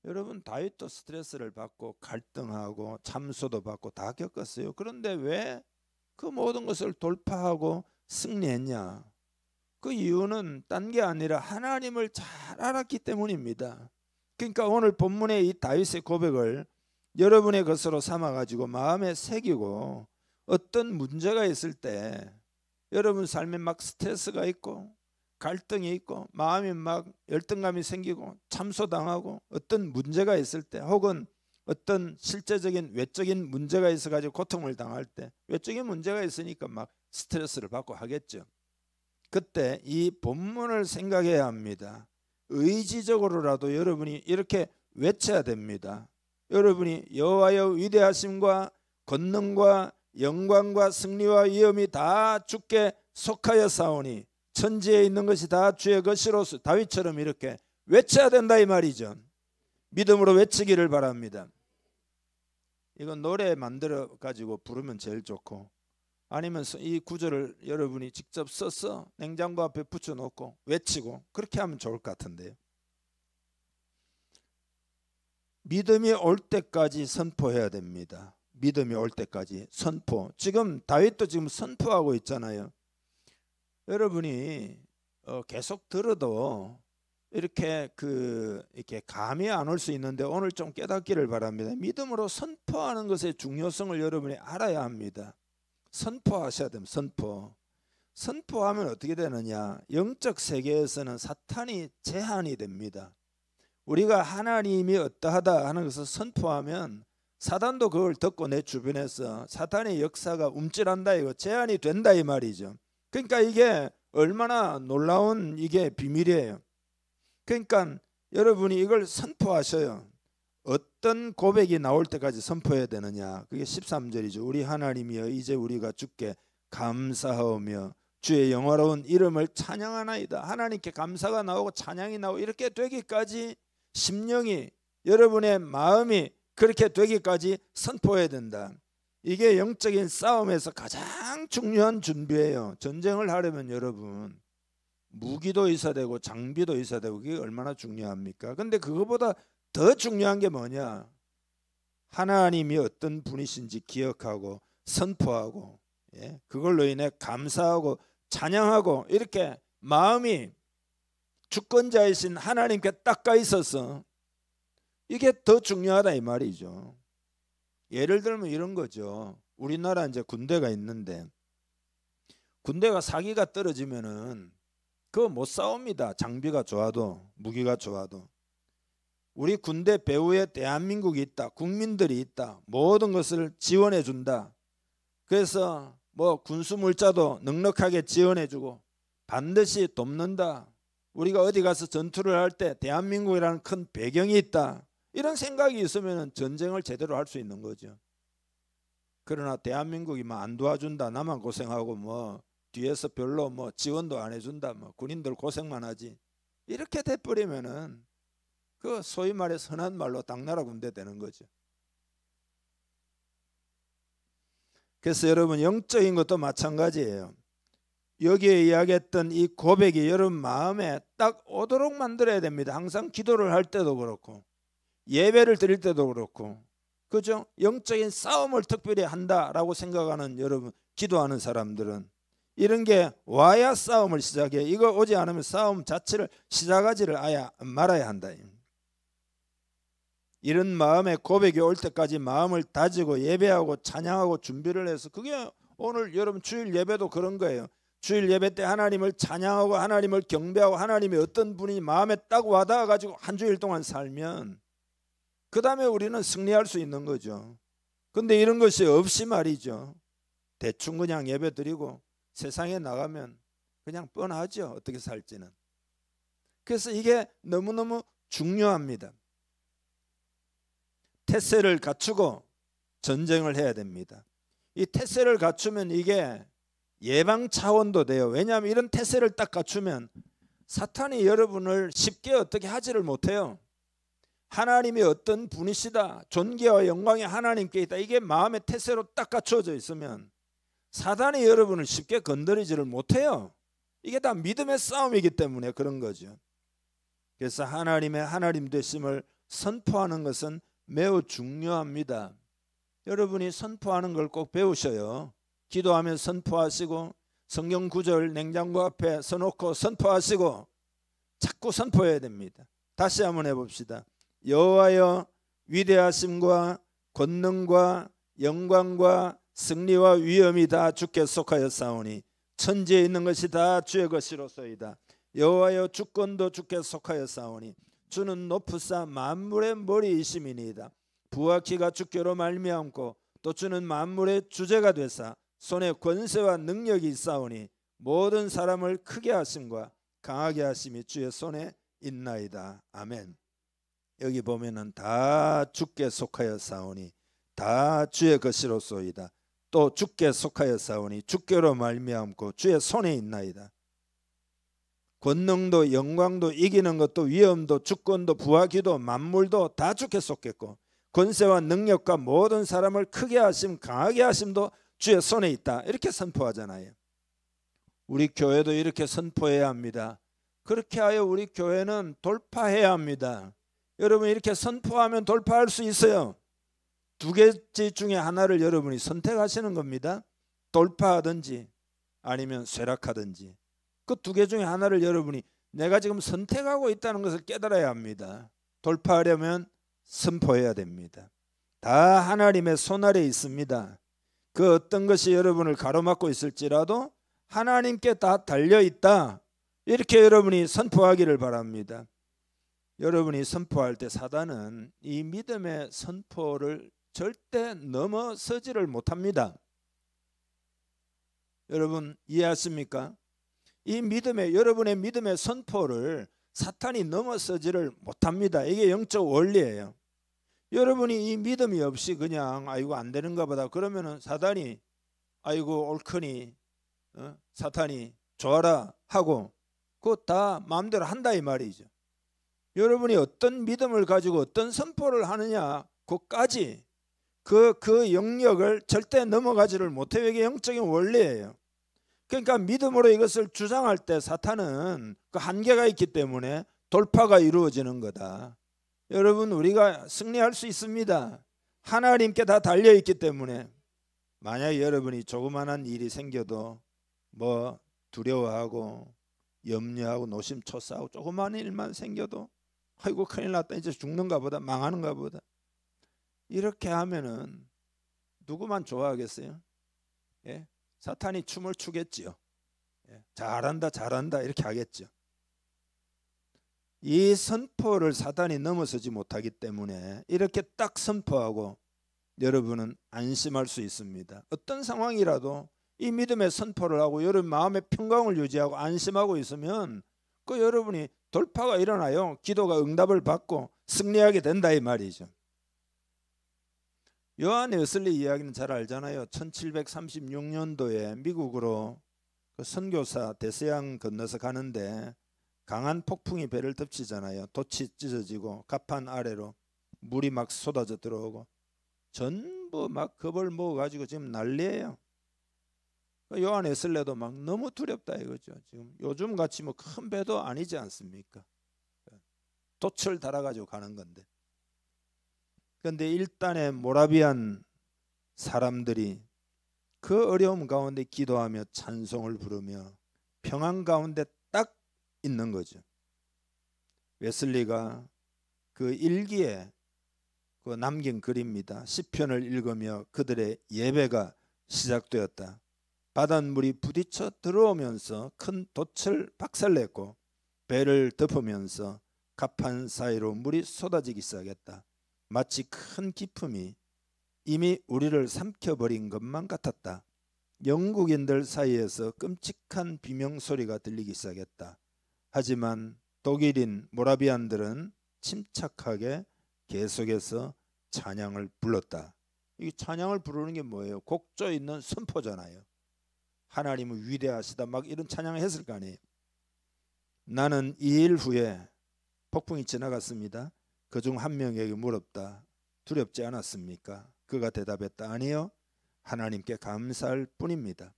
Speaker 3: 여러분 다윗도 스트레스를 받고 갈등하고 참소도 받고 다 겪었어요. 그런데 왜 그 모든 것을 돌파하고 승리했냐? 그 이유는 딴 게 아니라 하나님을 잘 알았기 때문입니다. 그러니까 오늘 본문의 이 다윗의 고백을 여러분의 것으로 삼아가지고 마음에 새기고 어떤 문제가 있을 때 여러분 삶에 막 스트레스가 있고 갈등이 있고 마음이 막 열등감이 생기고 참소당하고 어떤 문제가 있을 때 혹은 어떤 실제적인 외적인 문제가 있어가지고 고통을 당할 때 외적인 문제가 있으니까 막 스트레스를 받고 하겠죠. 그때 이 본문을 생각해야 합니다. 의지적으로라도 여러분이 이렇게 외쳐야 됩니다. 여러분이 여호와여 위대하심과 권능과 영광과 승리와 위엄이 다 주께 속하였사오니 천지에 있는 것이 다 주의 것이로서 다윗처럼 이렇게 외쳐야 된다 이 말이죠. 믿음으로 외치기를 바랍니다. 이건 노래 만들어 가지고 부르면 제일 좋고 아니면 이 구절을 여러분이 직접 써서 냉장고 앞에 붙여놓고 외치고 그렇게 하면 좋을 것 같은데요. 믿음이 올 때까지 선포해야 됩니다. 믿음이 올 때까지 선포. 지금 다윗도 지금 선포하고 있잖아요. 여러분이 계속 들어도 이렇게 감이 안 올 수 있는데 오늘 좀 깨닫기를 바랍니다. 믿음으로 선포하는 것의 중요성을 여러분이 알아야 합니다. 선포하셔야 됩니다. 선포하면 어떻게 되느냐? 영적 세계에서는 사탄이 제한이 됩니다. 우리가 하나님이 어떠하다 하는 것을 선포하면 사단도 그걸 듣고 내 주변에서 사탄의 역사가 움찔한다 이거 제한이 된다 이 말이죠. 그러니까 이게 얼마나 놀라운 이게 비밀이에요. 그러니까 여러분이 이걸 선포하셔요. 어떤 고백이 나올 때까지 선포해야 되느냐? 그게 13절이죠. 우리 하나님이여 이제 우리가 주께 감사하오며 주의 영화로운 이름을 찬양하나이다. 하나님께 감사가 나오고 찬양이 나오고 이렇게 되기까지 심령이 여러분의 마음이 그렇게 되기까지 선포해야 된다. 이게 영적인 싸움에서 가장 중요한 준비예요. 전쟁을 하려면 여러분 무기도 있어야 되고 장비도 있어야 되고 그게 얼마나 중요합니까? 근데 그거보다 더 중요한 게 뭐냐? 하나님이 어떤 분이신지 기억하고 선포하고 그걸로 인해 감사하고 찬양하고 이렇게 마음이 주권자이신 하나님께 딱 가 있어서 이게 더 중요하다 이 말이죠. 예를 들면 이런 거죠. 우리나라 이제 군대가 있는데 군대가 사기가 떨어지면은 그거 못 싸웁니다. 장비가 좋아도 무기가 좋아도. 우리 군대 배후에 대한민국이 있다. 국민들이 있다. 모든 것을 지원해 준다. 그래서 뭐 군수물자도 넉넉하게 지원해 주고 반드시 돕는다. 우리가 어디 가서 전투를 할 때 대한민국이라는 큰 배경이 있다. 이런 생각이 있으면 전쟁을 제대로 할 수 있는 거죠. 그러나 대한민국이 뭐 안 도와준다. 나만 고생하고 뭐 뒤에서 별로 뭐 지원도 안 해준다. 뭐 군인들 고생만 하지. 이렇게 돼버리면은 그 소위 말해 선한 말로 당나라 군대 되는 거죠. 그래서 여러분 영적인 것도 마찬가지예요. 여기에 이야기했던 이 고백이 여러분 마음에 딱 오도록 만들어야 됩니다. 항상 기도를 할 때도 그렇고 예배를 드릴 때도 그렇고 그죠? 영적인 싸움을 특별히 한다라고 생각하는 여러분 기도하는 사람들은 이런 게 와야 싸움을 시작해. 이거 오지 않으면 싸움 자체를 시작하지를 말아야 한다. 이런 마음의 고백이 올 때까지 마음을 다지고 예배하고 찬양하고 준비를 해서 그게 오늘 여러분 주일 예배도 그런 거예요. 주일 예배 때 하나님을 찬양하고 하나님을 경배하고 하나님이 어떤 분이 마음에 딱 와닿아 가지고 한 주일 동안 살면 그 다음에 우리는 승리할 수 있는 거죠. 근데 이런 것이 없이 말이죠. 대충 그냥 예배 드리고 세상에 나가면 그냥 뻔하죠. 어떻게 살지는. 그래서 이게 너무너무 중요합니다. 태세를 갖추고 전쟁을 해야 됩니다. 이 태세를 갖추면 이게 예방 차원도 돼요. 왜냐하면 이런 태세를 딱 갖추면 사탄이 여러분을 쉽게 어떻게 하지를 못해요. 하나님이 어떤 분이시다, 존귀와 영광이 하나님께 있다, 이게 마음의 태세로 딱 갖추어져 있으면 사탄이 여러분을 쉽게 건드리지를 못해요. 이게 다 믿음의 싸움이기 때문에 그런 거죠. 그래서 하나님의 하나님 되심을 선포하는 것은 매우 중요합니다. 여러분이 선포하는 걸 꼭 배우셔요. 기도하면 선포하시고, 성경 구절 냉장고 앞에 써놓고 선포하시고, 자꾸 선포해야 됩니다. 다시 한번 해봅시다. 여호와여, 위대하심과 권능과 영광과 승리와 위엄이 다 주께 속하였사오니 천지에 있는 것이 다 주의 것이로소이다. 여호와여, 주권도 주께 속하였사오니 주는 높으사 만물의 머리이심이니이다. 부와 키가 주께로 말미암고 또 주는 만물의 주제가 되사 손에 권세와 능력이 있사오니 모든 사람을 크게 하심과 강하게 하심이 주의 손에 있나이다. 아멘. 여기 보면은 다 주께 속하였사오니 다 주의 것이로소이다. 또 주께 속하였사오니 주께로 말미암고 주의 손에 있나이다. 권능도 영광도 이기는 것도 위엄도 주권도 부와 기도 만물도 다 주께 속했고 권세와 능력과 모든 사람을 크게 하심 강하게 하심도 주의 손에 있다. 이렇게 선포하잖아요. 우리 교회도 이렇게 선포해야 합니다. 그렇게 하여 우리 교회는 돌파해야 합니다. 여러분 이렇게 선포하면 돌파할 수 있어요. 두 가지 중에 하나를 여러분이 선택하시는 겁니다. 돌파하든지 아니면 쇠락하든지. 그 두 개 중에 하나를 여러분이 내가 지금 선택하고 있다는 것을 깨달아야 합니다. 돌파하려면 선포해야 됩니다. 다 하나님의 손아래에 있습니다. 그 어떤 것이 여러분을 가로막고 있을지라도 하나님께 다 달려있다. 이렇게 여러분이 선포하기를 바랍니다. 여러분이 선포할 때 사단은 이 믿음의 선포를 절대 넘어서지를 못합니다. 여러분 이해하십니까? 이 믿음의 여러분의 믿음의 선포를 사탄이 넘어서지를 못합니다. 이게 영적 원리예요. 여러분이 이 믿음이 없이 그냥 아이고 안 되는가 보다 그러면은 사단이 아이고 옳거니 사탄이 좋아라 하고 그거 다 마음대로 한다 이 말이죠. 여러분이 어떤 믿음을 가지고 어떤 선포를 하느냐 그까지 그 영역을 절대 넘어가지를 못해요. 이게 영적인 원리예요. 그러니까 믿음으로 이것을 주장할 때 사탄은 그 한계가 있기 때문에 돌파가 이루어지는 거다. 여러분 우리가 승리할 수 있습니다. 하나님께 다 달려있기 때문에. 만약에 여러분이 조그만한 일이 생겨도 뭐 두려워하고 염려하고 노심초사하고 조그만한 일만 생겨도 아이고 큰일 났다 이제 죽는가 보다 망하는가 보다 이렇게 하면은 누구만 좋아하겠어요? 예? 사탄이 춤을 추겠지요. 예? 잘한다 잘한다 이렇게 하겠죠. 이 선포를 사탄이 넘어서지 못하기 때문에 이렇게 딱 선포하고 여러분은 안심할 수 있습니다. 어떤 상황이라도 이 믿음의 선포를 하고 여러분 마음의 평강을 유지하고 안심하고 있으면 그 여러분이 돌파가 일어나요. 기도가 응답을 받고 승리하게 된다 이 말이죠. 요한 웨슬리 이야기는 잘 알잖아요. 1736년도에 미국으로 그 선교사 대서양 건너서 가는데 강한 폭풍이 배를 덮치잖아요. 돛이 찢어지고 갑판 아래로 물이 막 쏟아져 들어오고 전부 막 겁을 먹어가지고 지금 난리예요. 요한 웨슬리도 막 너무 두렵다 이거죠. 지금 요즘 같이 뭐 큰 배도 아니지 않습니까? 돛을 달아가지고 가는 건데. 그런데 일단의 모라비안 사람들이 그 어려움 가운데 기도하며 찬송을 부르며 평안 가운데 딱 있는 거죠. 웨슬리가 그 일기에 그 남긴 글입니다. 시편을 읽으며 그들의 예배가 시작되었다. 바닷물이 부딪혀 들어오면서 큰 돛을 박살냈고 배를 덮으면서 갑판 사이로 물이 쏟아지기 시작했다. 마치 큰 기품이 이미 우리를 삼켜버린 것만 같았다. 영국인들 사이에서 끔찍한 비명소리가 들리기 시작했다. 하지만 독일인 모라비안들은 침착하게 계속해서 찬양을 불렀다. 이 찬양을 부르는 게 뭐예요? 곡조 있는 선포잖아요. 하나님은 위대하시다 막 이런 찬양을 했을 거 아니에요. 나는 2일 후에 폭풍이 지나갔습니다. 그중 한 명에게 물었다. 두렵지 않았습니까? 그가 대답했다. 아니요. 하나님께 감사할 뿐입니다.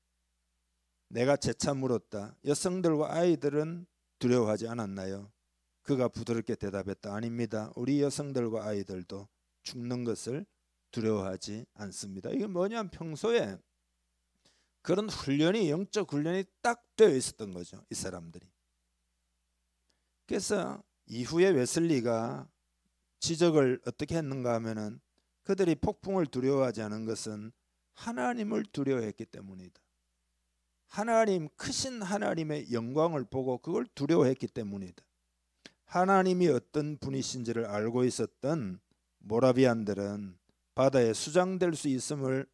Speaker 3: 내가 재차 물었다. 여성들과 아이들은 두려워하지 않았나요? 그가 부드럽게 대답했다. 아닙니다. 우리 여성들과 아이들도 죽는 것을 두려워하지 않습니다. 이게 뭐냐면 평소에 그런 훈련이, 영적 훈련이 딱 되어 있었던 거죠. 이 사람들이. 그래서 이후에 웨슬리가 지적을 어떻게 했는가 하면은 그들이 폭풍을 두려워하지 않은 것은 하나님을 두려워했기 때문이다. 하나님, 크신 하나님의 영광을 보고 그걸 두려워했기 때문이다. 하나님이 어떤 분이신지를 알고 있었던 모라비안들은 바다에 수장될 수 있을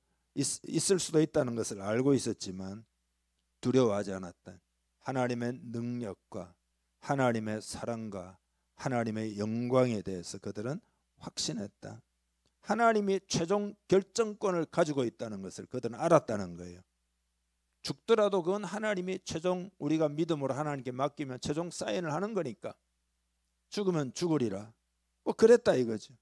Speaker 3: 수도 있다는 것을 알고 있었지만 두려워하지 않았다. 하나님의 능력과 하나님의 사랑과 하나님의 영광에 대해서 그들은 확신했다. 하나님이 최종 결정권을 가지고 있다는 것을 그들은 알았다는 거예요. 죽더라도 그건 하나님이 최종, 우리가 믿음으로 하나님께 맡기면 최종 사인을 하는 거니까 죽으면 죽으리라. 뭐 그랬다 이거죠.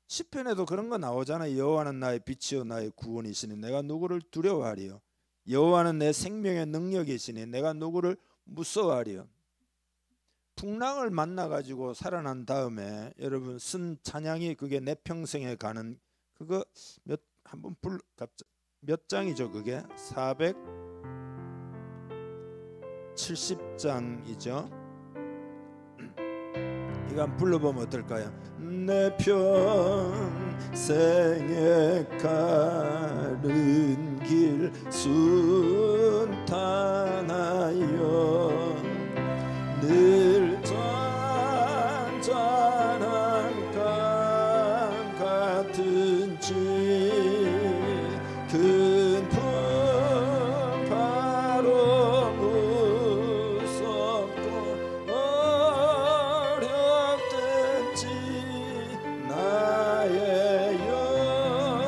Speaker 3: 시편에도 그런 거 나오잖아요. 여호와는 나의 빛이요 나의 구원이시니 내가 누구를 두려워하리요. 여호와는 내 생명의 능력이시니 내가 누구를 무서워하리요. 풍랑을 만나가지고 살아난 다음에 여러분 쓴 찬양이 그게 내 평생에 가는 그거 몇 장이죠? 그게 470장이죠. 이거 한번 불러보면 어떨까요? 내 평생에 가는 길 순탄하여 늘 잔잔한 강 같은지 큰 풍파로 무섭고 어렵든지 나의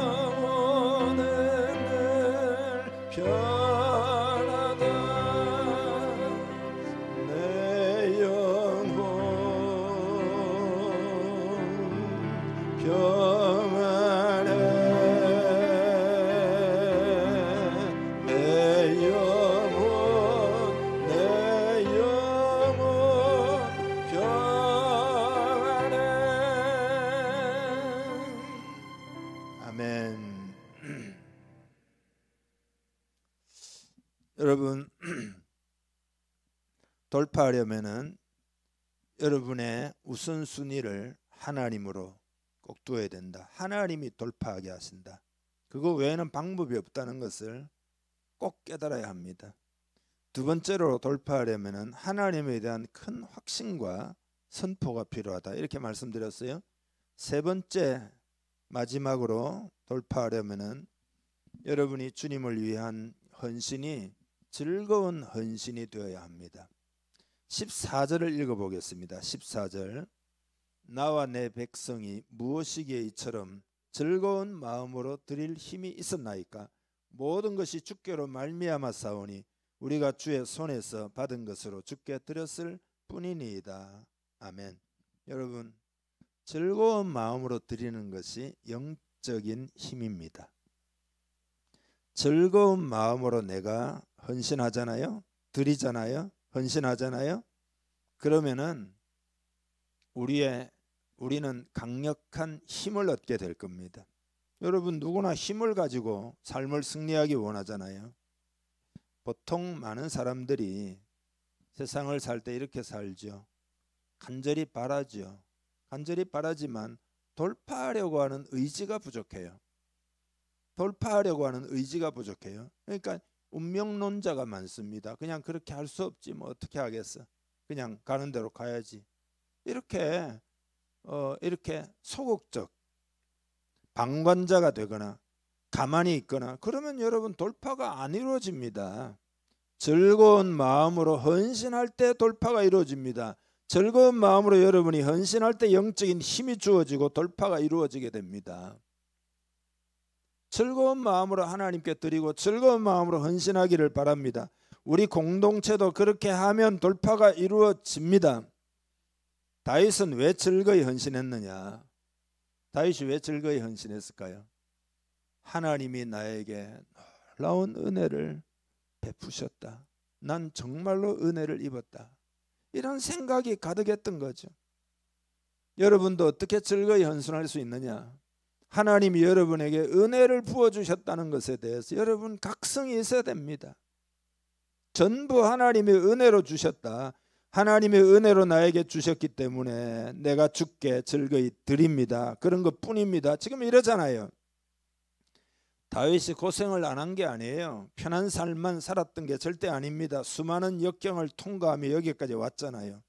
Speaker 3: 영혼은 늘 편하다. 내 영혼 평안해. 내 영혼 평안해. 아멘. 여러분 돌파하려면은 여러분의 우선순위를 하나님으로 꼭 두어야 된다. 하나님이 돌파하게 하신다. 그거 외에는 방법이 없다는 것을 꼭 깨달아야 합니다. 두 번째로 돌파하려면은 하나님에 대한 큰 확신과 선포가 필요하다. 이렇게 말씀드렸어요. 세 번째 마지막으로 돌파하려면은 여러분이 주님을 위한 헌신이 즐거운 헌신이 되어야 합니다. 14절을 읽어보겠습니다. 14절 나와 내 백성이 무엇이기에 이처럼 즐거운 마음으로 드릴 힘이 있었나이까. 모든 것이 주께로 말미암아 싸우니 우리가 주의 손에서 받은 것으로 주께 드렸을 뿐이니이다. 아멘. 여러분 즐거운 마음으로 드리는 것이 영적인 힘입니다. 즐거운 마음으로 내가 헌신하잖아요. 드리잖아요. 헌신하잖아요. 그러면은 우리는 강력한 힘을 얻게 될 겁니다. 여러분 누구나 힘을 가지고 삶을 승리하기 원하잖아요. 보통 많은 사람들이 세상을 살 때 이렇게 살죠. 간절히 바라죠. 간절히 바라지만 돌파하려고 하는 의지가 부족해요. 돌파하려고 하는 의지가 부족해요. 그러니까 운명론자가 많습니다. 그냥 그렇게 할 수 없지 뭐 어떻게 하겠어. 그냥 가는 대로 가야지. 이렇게 소극적 방관자가 되거나 가만히 있거나 그러면 여러분 돌파가 안 이루어집니다. 즐거운 마음으로 헌신할 때 돌파가 이루어집니다. 즐거운 마음으로 여러분이 헌신할 때 영적인 힘이 주어지고 돌파가 이루어지게 됩니다. 즐거운 마음으로 하나님께 드리고 즐거운 마음으로 헌신하기를 바랍니다. 우리 공동체도 그렇게 하면 돌파가 이루어집니다. 다윗은 왜 즐거이 헌신했느냐? 다윗이 왜 즐거이 헌신했을까요? 하나님이 나에게 놀라운 은혜를 베푸셨다. 난 정말로 은혜를 입었다. 이런 생각이 가득했던 거죠. 여러분도 어떻게 즐거이 헌신할 수 있느냐? 하나님이 여러분에게 은혜를 부어주셨다는 것에 대해서 여러분 각성이 있어야 됩니다. 전부 하나님의 은혜로 주셨다. 하나님의 은혜로 나에게 주셨기 때문에 내가 주께 즐거이 드립니다. 그런 것뿐입니다. 지금 이러잖아요. 다윗이 고생을 안 한 게 아니에요. 편한 삶만 살았던 게 절대 아닙니다. 수많은 역경을 통과하며 여기까지 왔잖아요.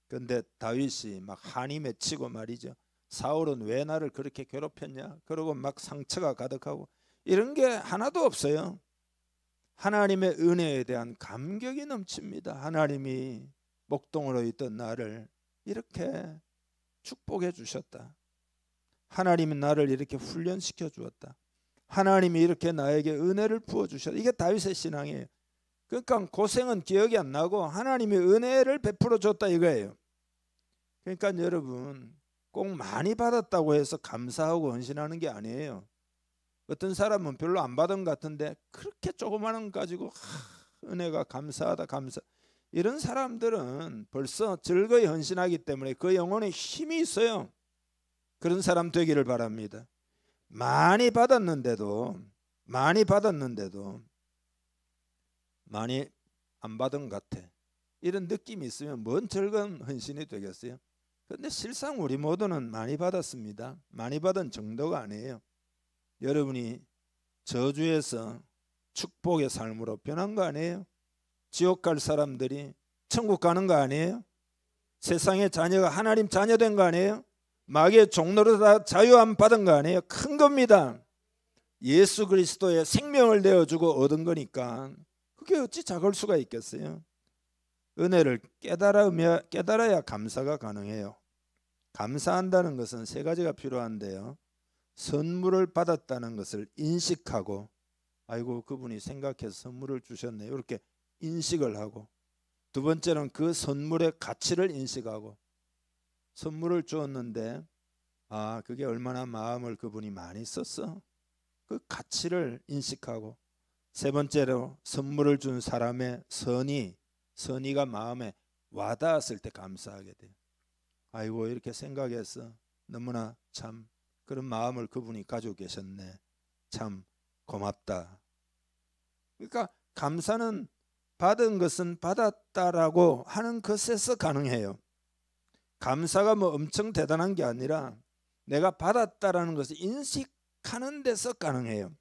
Speaker 3: 그런데 다윗이 막 한이 맺히고 말이죠. 사울은 왜 나를 그렇게 괴롭혔냐? 그러고 막 상처가 가득하고 이런 게 하나도 없어요. 하나님의 은혜에 대한 감격이 넘칩니다. 하나님이 목동으로 있던 나를 이렇게 축복해 주셨다. 하나님이 나를 이렇게 훈련시켜 주었다. 하나님이 이렇게 나에게 은혜를 부어주셨다. 이게 다윗의 신앙이에요. 그러니까 고생은 기억이 안 나고 하나님이 은혜를 베풀어 줬다 이거예요. 그러니까 여러분 꼭 많이 받았다고 해서 감사하고 헌신하는 게 아니에요. 어떤 사람은 별로 안 받은 것 같은데 그렇게 조그마한 거 가지고 은혜가 감사하다 감사. 이런 사람들은 벌써 즐거이 헌신하기 때문에 그 영혼에 힘이 있어요. 그런 사람 되기를 바랍니다. 많이 받았는데도 많이 안 받은 것 같아. 이런 느낌이 있으면 뭔 즐거운 헌신이 되겠어요? 그런데 실상 우리 모두는 많이 받았습니다. 많이 받은 정도가 아니에요. 여러분이 저주에서 축복의 삶으로 변한 거 아니에요? 지옥 갈 사람들이 천국 가는 거 아니에요? 세상의 자녀가 하나님 자녀 된 거 아니에요? 마귀의 종로로 다 자유함 받은 거 아니에요? 큰 겁니다. 예수 그리스도의 생명을 내어주고 얻은 거니까 그게 어찌 작을 수가 있겠어요? 은혜를 깨달아야 감사가 가능해요. 감사한다는 것은 세 가지가 필요한데요. 선물을 받았다는 것을 인식하고 아이고 그분이 생각해서 선물을 주셨네요. 이렇게 인식을 하고, 두 번째는 그 선물의 가치를 인식하고, 선물을 주었는데 아 그게 얼마나 마음을 그분이 많이 썼어. 그 가치를 인식하고, 세 번째로 선물을 준 사람의 선의가 마음에 와닿았을 때 감사하게 돼요. 아이고 이렇게 생각해서 너무나 참 그런 마음을 그분이 가지고 계셨네. 참 고맙다. 그러니까 감사는 받은 것은 받았다라고 하는 것에서 가능해요. 감사가 뭐 엄청 대단한 게 아니라 내가 받았다라는 것을 인식하는 데서 가능해요.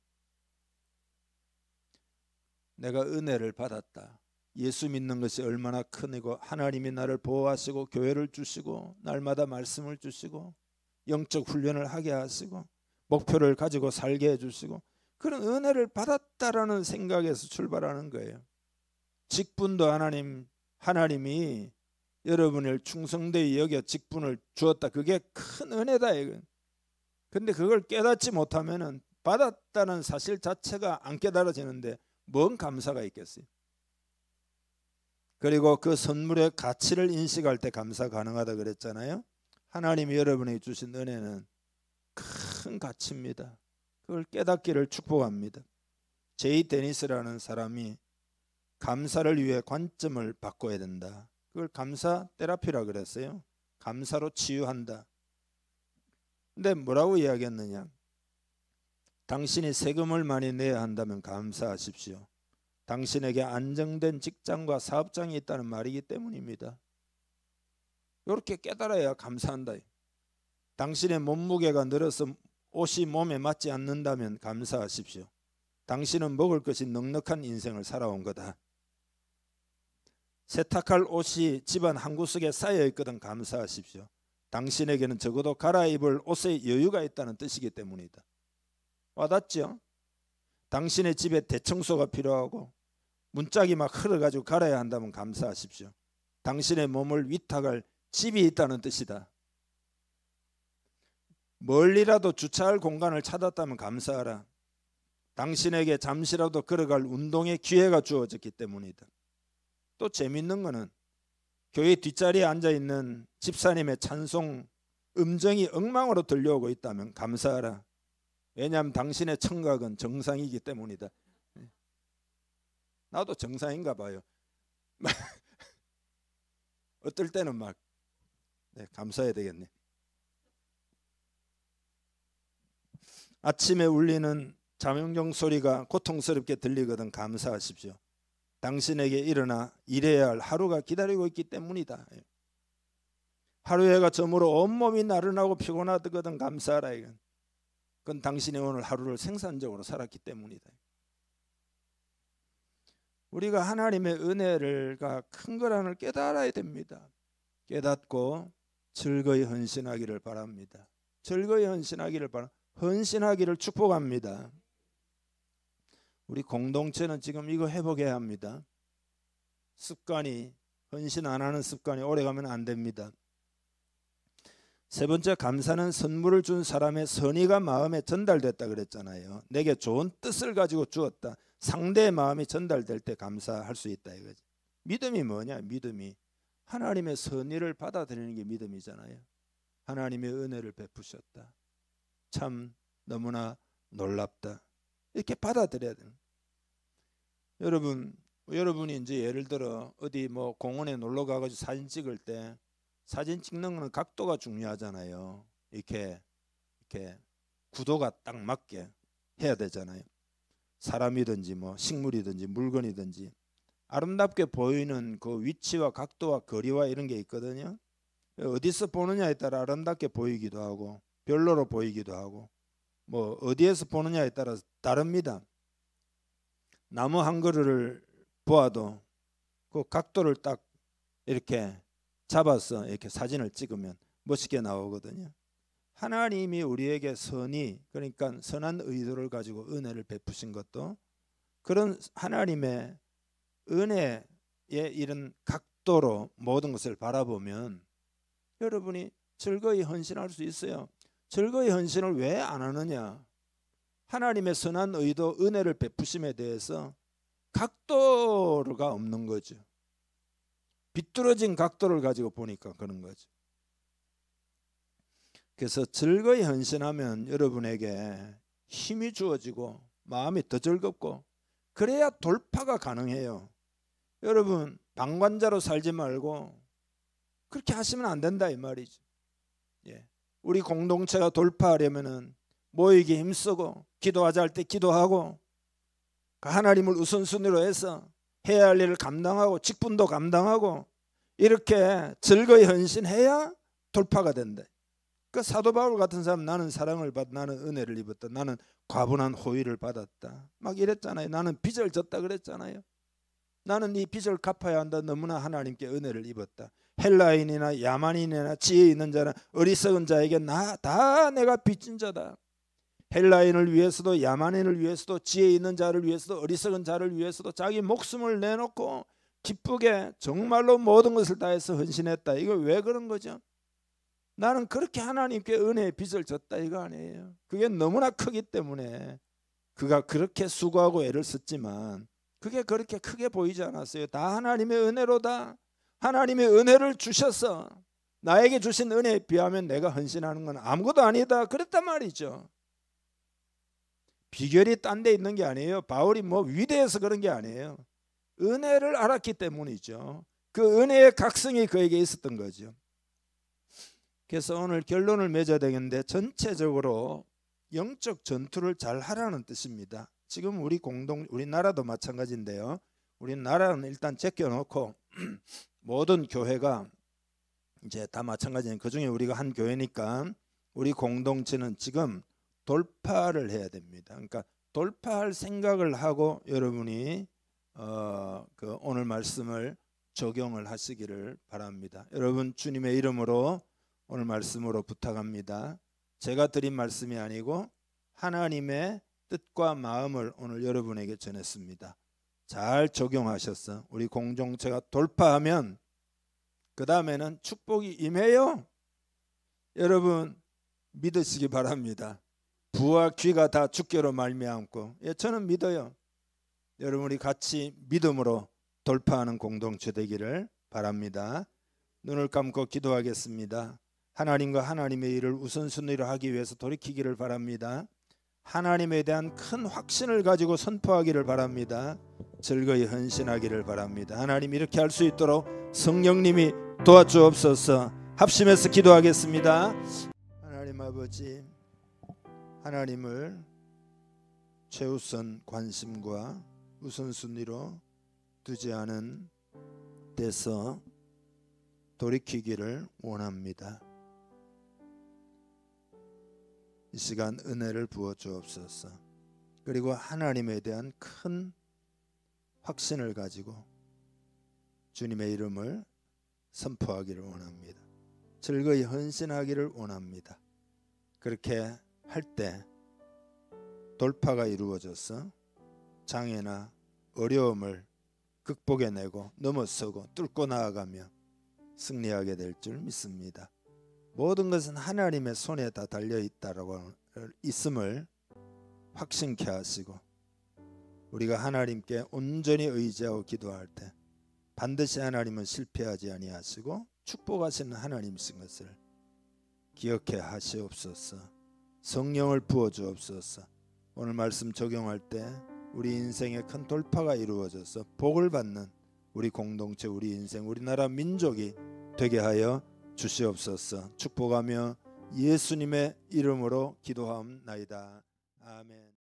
Speaker 3: 내가 은혜를 받았다. 예수 믿는 것이 얼마나 크고 하나님이 나를 보호하시고 교회를 주시고 날마다 말씀을 주시고 영적 훈련을 하게 하시고 목표를 가지고 살게 해주시고 그런 은혜를 받았다라는 생각에서 출발하는 거예요. 직분도 하나님이 여러분을 충성되이 여겨 직분을 주었다. 그게 큰 은혜다. 근데 그걸 깨닫지 못하면은 받았다는 사실 자체가 안 깨달아지는데 뭔 감사가 있겠어요? 그리고 그 선물의 가치를 인식할 때 감사 가능하다 그랬잖아요. 하나님이 여러분에게 주신 은혜는 큰 가치입니다. 그걸 깨닫기를 축복합니다. 제이 데니스라는 사람이 감사를 위해 관점을 바꿔야 된다. 그걸 감사 테라피라 그랬어요. 감사로 치유한다. 근데 뭐라고 이야기했느냐? 당신이 세금을 많이 내야 한다면 감사하십시오. 당신에게 안정된 직장과 사업장이 있다는 말이기 때문입니다. 이렇게 깨달아야 감사한다. 당신의 몸무게가 늘어서 옷이 몸에 맞지 않는다면 감사하십시오. 당신은 먹을 것이 넉넉한 인생을 살아온 거다. 세탁할 옷이 집안 한 구석에 쌓여 있거든 감사하십시오. 당신에게는 적어도 갈아입을 옷에 여유가 있다는 뜻이기 때문이다. 와닿죠? 당신의 집에 대청소가 필요하고 문짝이 막 흘러가지고 갈아야 한다면 감사하십시오. 당신의 몸을 위탁할 집이 있다는 뜻이다. 멀리라도 주차할 공간을 찾았다면 감사하라. 당신에게 잠시라도 걸어갈 운동의 기회가 주어졌기 때문이다. 또 재밌는 거는 교회 뒷자리에 앉아있는 집사님의 찬송 음정이 엉망으로 들려오고 있다면 감사하라. 왜냐하면 당신의 청각은 정상이기 때문이다. 나도 정상인가 봐요. 어떨 때는 막 감사해야 되겠네. 아침에 울리는 잠영종 소리가 고통스럽게 들리거든 감사하십시오. 당신에게 일어나 일해야 할 하루가 기다리고 있기 때문이다. 하루해가 저물어 온몸이 나른하고 피곤하거든 감사하라. 이건. 그건 당신이 오늘 하루를 생산적으로 살았기 때문이다. 우리가 하나님의 은혜가 큰 거라는 걸 깨달아야 됩니다. 깨닫고 즐거이 헌신하기를 바랍니다. 즐거이 헌신하기를 헌신하기를 축복합니다. 우리 공동체는 지금 이거 회복해야 합니다. 습관이 헌신 안 하는 습관이 오래가면 안 됩니다. 세 번째, 감사는 선물을 준 사람의 선의가 마음에 전달됐다 그랬잖아요. 내게 좋은 뜻을 가지고 주었다. 상대의 마음이 전달될 때 감사할 수 있다 이거지. 믿음이 뭐냐? 믿음이 하나님의 선의를 받아들이는 게 믿음이잖아요. 하나님의 은혜를 베푸셨다. 참 너무나 놀랍다. 이렇게 받아들여야 되는. 여러분이 이제 예를 들어 어디 뭐 공원에 놀러 가가지고 사진 찍을 때 사진 찍는 거는 각도가 중요하잖아요. 이렇게 구도가 딱 맞게 해야 되잖아요. 사람이든지 뭐 식물이든지 물건이든지 아름답게 보이는 그 위치와 각도와 거리와 이런 게 있거든요. 어디서 보느냐에 따라 아름답게 보이기도 하고 별로로 보이기도 하고 뭐 어디에서 보느냐에 따라 다릅니다. 나무 한 그루를 보아도 그 각도를 딱 이렇게 잡아서 이렇게 사진을 찍으면 멋있게 나오거든요. 하나님이 우리에게 선의, 그러니까 선한 의도를 가지고 은혜를 베푸신 것도 그런 하나님의 은혜의 이런 각도로 모든 것을 바라보면 여러분이 즐거이 헌신할 수 있어요. 즐거이 헌신을 왜 안 하느냐? 하나님의 선한 의도, 은혜를 베푸심에 대해서 각도가 없는 거죠. 비뚤어진 각도를 가지고 보니까 그런 거죠. 그래서 즐거이 헌신하면 여러분에게 힘이 주어지고 마음이 더 즐겁고 그래야 돌파가 가능해요. 여러분 방관자로 살지 말고 그렇게 하시면 안 된다 이 말이죠. 예. 우리 공동체가 돌파하려면은 모이기 힘쓰고 기도하자 할 때 기도하고 하나님을 우선순위로 해서 해야 할 일을 감당하고 직분도 감당하고 이렇게 즐거이 헌신해야 돌파가 된다. 그 사도 바울 같은 사람 나는 사랑을 받, 나는 은혜를 입었다, 나는 과분한 호의를 받았다 막 이랬잖아요. 나는 빚을 졌다 그랬잖아요. 나는 이 빚을 갚아야 한다. 너무나 하나님께 은혜를 입었다. 헬라인이나 야만인이나 지혜 있는 자나 어리석은 자에게 다 내가 빚진 자다. 헬라인을 위해서도 야만인을 위해서도 지혜 있는 자를 위해서도 어리석은 자를 위해서도 자기 목숨을 내놓고 기쁘게 정말로 모든 것을 다해서 헌신했다. 이거 왜 그런 거죠? 나는 그렇게 하나님께 은혜의 빚을 졌다 이거 아니에요. 그게 너무나 크기 때문에 그가 그렇게 수고하고 애를 썼지만 그게 그렇게 크게 보이지 않았어요. 다 하나님의 은혜로다. 하나님의 은혜를 주셔서 나에게 주신 은혜에 비하면 내가 헌신하는 건 아무것도 아니다 그랬단 말이죠. 비결이 딴 데 있는 게 아니에요. 바울이 뭐 위대해서 그런 게 아니에요. 은혜를 알았기 때문이죠. 그 은혜의 각성이 그에게 있었던 거죠. 그래서 오늘 결론을 맺어야 되겠는데 전체적으로 영적 전투를 잘 하라는 뜻입니다. 지금 우리나라도 마찬가지인데요. 우리나라는 일단 제껴놓고 모든 교회가 이제 다 마찬가지예요. 그중에 우리가 한 교회니까 우리 공동체는 지금 돌파를 해야 됩니다. 그러니까 돌파할 생각을 하고 여러분이 그 오늘 말씀을 적용을 하시기를 바랍니다. 여러분 주님의 이름으로 오늘 말씀으로 부탁합니다. 제가 드린 말씀이 아니고 하나님의 뜻과 마음을 오늘 여러분에게 전했습니다. 잘 적용하셔서 우리 공동체가 돌파하면 그 다음에는 축복이 임해요. 여러분 믿으시기 바랍니다. 부와 귀가 다 주께로 말미암고, 예, 저는 믿어요. 여러분 우리 같이 믿음으로 돌파하는 공동체 되기를 바랍니다. 눈을 감고 기도하겠습니다. 하나님과 하나님의 일을 우선순위로 하기 위해서 돌이키기를 바랍니다. 하나님에 대한 큰 확신을 가지고 선포하기를 바랍니다. 즐거이 헌신하기를 바랍니다. 하나님 이렇게 할 수 있도록 성령님이 도와주옵소서. 합심해서 기도하겠습니다. 하나님 아버지, 하나님을 최우선 관심과 우선순위로 두지 않은 데서 돌이키기를 원합니다. 이 시간 은혜를 부어 주옵소서. 그리고 하나님에 대한 큰 확신을 가지고 주님의 이름을 선포하기를 원합니다. 즐거이 헌신하기를 원합니다. 그렇게 할 때 돌파가 이루어져서 장애나 어려움을 극복해내고 넘어서고 뚫고 나아가며 승리하게 될 줄 믿습니다. 모든 것은 하나님의 손에 다 달려있다라고 있음을 확신케 하시고, 우리가 하나님께 온전히 의지하고 기도할 때 반드시 하나님은 실패하지 아니하시고 축복하시는 하나님이신 것을 기억해 하시옵소서. 성령을 부어주옵소서. 오늘 말씀 적용할 때 우리 인생에 큰 돌파가 이루어져서 복을 받는 우리 공동체, 우리 인생, 우리나라 민족이 되게 하여 주시옵소서. 축복하며 예수님의 이름으로 기도하옵나이다. 아멘.